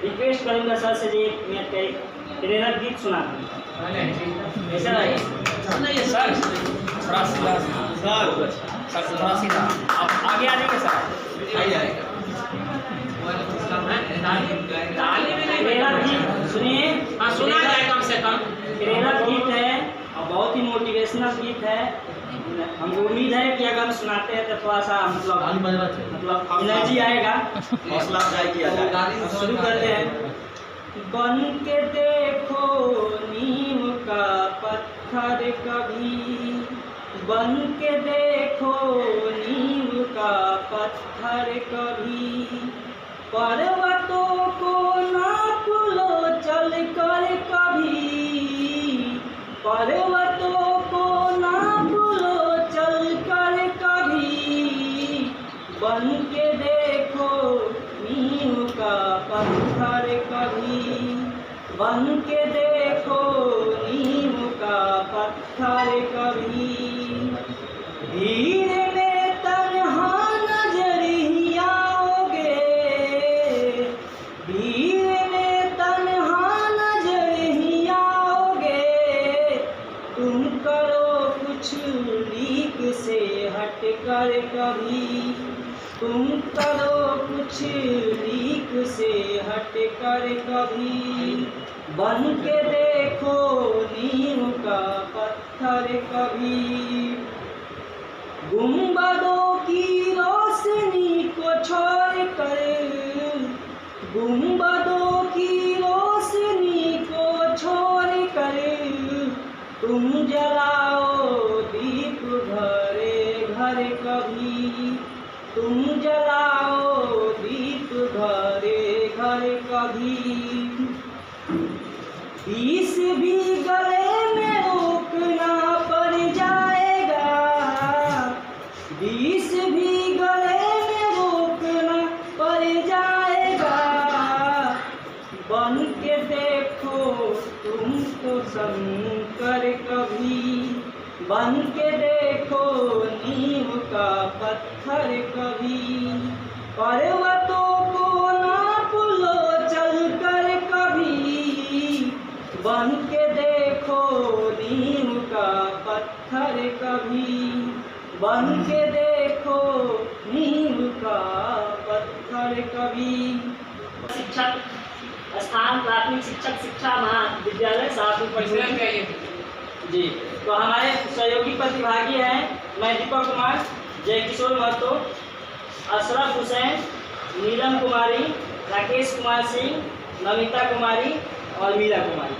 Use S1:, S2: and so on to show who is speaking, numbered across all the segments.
S1: Request करूंगा sir से जी 1 minute का एक प्रेरक गीत सुना ऐसा है
S2: सर थोड़ा सीधा सर थोड़ा सीधा आप आगे आ जाएंगे सर आ जाएगा
S1: प्रेरक गीत सुनिए।
S2: हाँ सुना जाए कम से कम।
S1: प्रेरक गीत है और बहुत ही मोटिवेशनल गीत है। हमको उम्मीद है कि अगर हम सुनाते हैं तो थोड़ा सा मतलब एनर्जी आएगा,
S3: हौसला अफजाई किया जाए।
S1: शुरू करते हैं। बन के देखो नीम का पत्थर कभी, बन के देखो नीम का पत्थर कभी, पर्वतों को नाप लो चल कर कभी, पर्वतों को नाप लो चल कर कभी, बन के देखो नीम का पत्थर कभी, बन के देखो नीम का पत्थर कभी। भीड़ में तन्हा नजर ही आओगे, भीड़ में तन्हा नजर ही आओगे, तुम करो कुछ लीक से हट कर कभी, तुम करो कुछ लीक से हट कर कभी, बन के देखो नीम का पत्थर कभी। गुंबदों की रोशनी को छोड़ कर, गुंबदों की रोशनी को छोड़ कर, तुम जलाओ दीप घरे घर कभी, तुम जलाओ दीप घरे घर कभी। विष भी गले में रोकना पड़ जाएगा, विष भी गले में रोकना पड़ जाएगा, बन के देखो तुम तो शंकर कभी, बन के देखो नीम का पत्थर कभी, पर्वतों को नाप लो चल कर कभी, बन के देखो नीम का पत्थर कभी, बन के देखो नीम का पत्थर कभी। शिक्षक स्थान प्राथमिक शिक्षक शिक्षा महाविद्यालय शाहपुर परिसर जी। तो हमारे सहयोगी प्रतिभागी हैं मैं दीपक कुमार, जय किशोर महतो, अशरफ हुसैन, नीलम कुमारी, राकेश कुमार सिंह, नमिता कुमारी और मीरा कुमारी।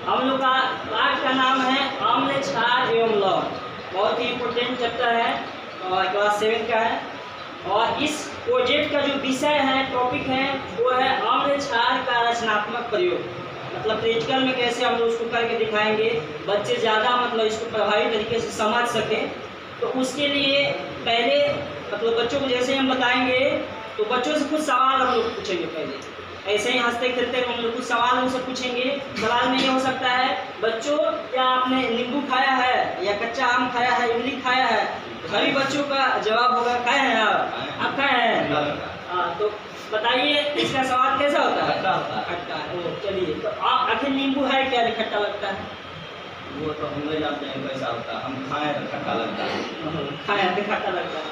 S1: हम लोग का पाठ का नाम है आम्ल क्षार एवं लवण। बहुत ही इम्पोर्टेंट चैप्टर है और क्लास 7 का है। और इस प्रोजेक्ट का जो विषय है, टॉपिक है, वो है आम्ल क्षार का रचनात्मक प्रयोग। मतलब प्रैक्टिकल में कैसे हम लोग उसको करके दिखाएंगे, बच्चे ज़्यादा मतलब इसको प्रभावी तरीके से समझ सकें। तो उसके लिए पहले मतलब बच्चों को जैसे हम बताएंगे तो बच्चों से कुछ सवाल हम लोग पूछेंगे। पहले ऐसे ही हंसते खेलते हम लोग कुछ सवाल उनसे पूछेंगे। सवाल में ये हो सकता है, बच्चों क्या आपने नींबू खाया है या कच्चा आम खाया है, इमली खाया है? सभी बच्चों का जवाब होगा खाए हैं आप खाए हैं। तो बताइए इसका स्वाद कैसा होता है? खट्टा है। चलिए, तो आखिर नींबू है क्या खट्टा लगता है?
S3: वो तो हम नहीं जानते हैं कैसा होता है, हम खाएं तो खट्टा लगता है।
S1: खाएं तो खट्टा लगता है।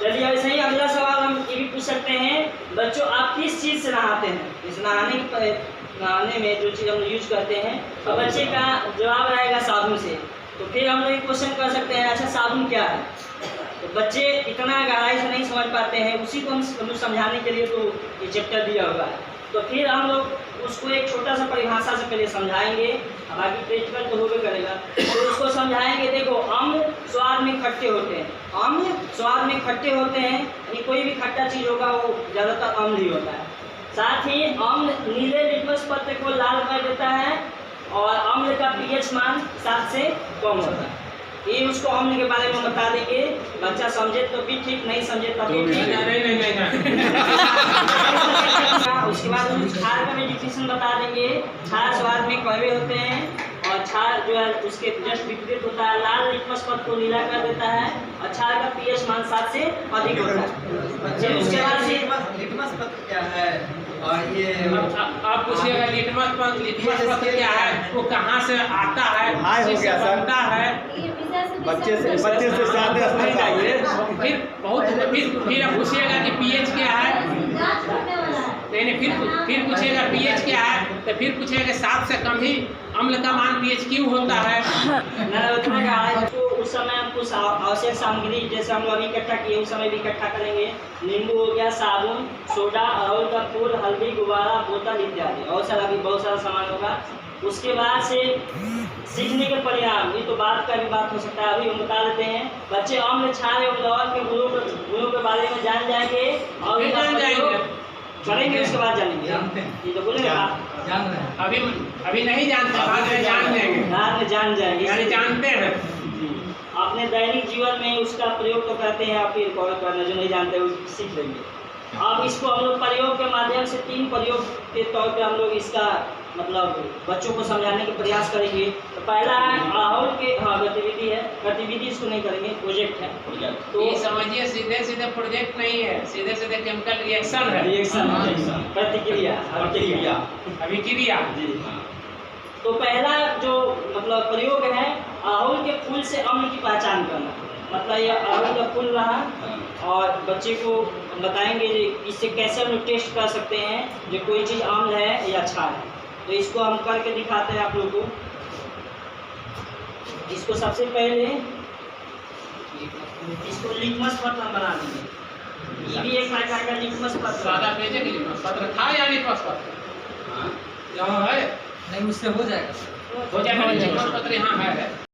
S1: चलिए ऐसे ही अगला सवाल हम ये भी पूछ सकते हैं, बच्चों आप किस चीज़ से नहाते हैं? इस नहाने में जो चीज़ हम यूज करते हैं, तो बच्चे का जवाब रहेगा साबुन से। तो फिर हम लोग क्वेश्चन कर सकते हैं, अच्छा साबुन क्या है? तो बच्चे इतना गहराई से नहीं समझ पाते हैं, उसी को हम समझाने के लिए तो ये चैप्टर दिया हुआ है। तो फिर हम लोग उसको एक छोटा सा परिभाषा से पहले समझाएंगे, बाकी प्रैक्टिकल तो होगा करेगा। तो उसको समझाएंगे, देखो अम्ल स्वाद में खट्टे होते हैं, अम्ल स्वाद में खट्टे होते हैं, यानी कोई भी खट्टा चीज़ होगा वो ज़्यादातर अम्ल ही होता है। साथ ही अम्ल नीले लिटमस पत्र को लाल कर देता है और अम्ल का पीएच मान 7 से कम होता है। ये उसको अम्ल के बारे में बता देंगे, बच्चा समझे तो भी ठीक, नहीं समझे तो भी ठीक। उसके बाद क्षार का भी डिफिनेशन बता देंगे। क्षार स्वाद में कड़वे होते हैं और क्षार जो है उसके जस्ट विपरीत होता है, लाल लिटमस पत्र को नीला कर देता है और क्षार का पीएच मान 7 से अधिक होता है। उसके बाद
S3: लिटमस पत्र क्या है?
S2: आप पूछिएगा लिटमस पत्र क्या है, वो कहाँ से आता है,
S4: हाय हो
S2: किससे
S4: गया सर।
S2: बनता है,
S4: बच्चे से ज्यादा स्तर चाहिए।
S2: फिर आप पूछिएगा कि पीएच क्या है, नहीं फिर पूछेगा पीएच क्या है, तो फिर पूछेगा 7 से कम ही अम्ल का मान पीएच क्यों होता है।
S1: उतना का है तो उस समय हम कुछ आवश्यक सामग्री जैसे हम लोग अभी इकट्ठा किए उस समय भी इकट्ठा करेंगे। नींबू हो गया, साबुन, सोडा, अड़हुल का फूल, हल्दी, गुब्बारा, बोतल इत्यादि और सारा भी बहुत सारा सामान होगा। उसके बाद से सीखने के परिणाम, ये तो बात का भी बात हो सकता है, अभी हम बता देते हैं। बच्चे अम्ल, क्षार एवं लवण के गुणों के बारे में जान जाएंगे और इनका प्रयोग करेंगे, उसके बाद जानेंगे। ये तो बोलेंगे
S4: जान रहे हैं।
S2: अभी नहीं जानते, बाद में जान लेंगे,
S1: बाद में जान जाएंगे।
S2: यानी जानते हैं।
S1: अपने दैनिक जीवन में उसका प्रयोग तो करते हैं, आप फिर कॉल करना जो नहीं जानते वो सीख लेंगे। अब इसको हम लोग प्रयोग के माध्यम से 3 प्रयोग के तौर पे हम लोग इसका मतलब बच्चों को समझाने के प्रयास करेंगे। तो पहला है अड़हुल के गतिविधि है, गतिविधि इसको नहीं करेंगे, प्रोजेक्ट है।
S2: तो ये समझिए सीधे सीधे प्रोजेक्ट नहीं है, सीधे सीधे केमिकल रिएक्शन है,
S1: रिएक्शन, प्रतिक्रिया, अभिक्रिया,
S2: अभिक्रिया।
S1: तो पहला जो मतलब प्रयोग है अड़हुल के फूल से अम्ल की पहचान करना। मतलब ये अड़हुल का फूल रहा और बच्चे को बताएंगे इससे कैसे हम लोग टेस्ट कर सकते हैं जो कोई चीज़ अम्ल है या क्षार है। तो इसको हम करके दिखाते हैं आप लोगों को। इसको सबसे पहले इसको लिटमस पत्र हम बना देंगे। ये भी एक प्रकार का लिटमस पत्र,
S2: सादा पेज है कि लिटमस पत्र था या लिटमस पत्र यहाँ है,
S4: नहीं उससे हो जाएगा।
S2: हो जाएगा। लिटमस पत्र यहाँ है।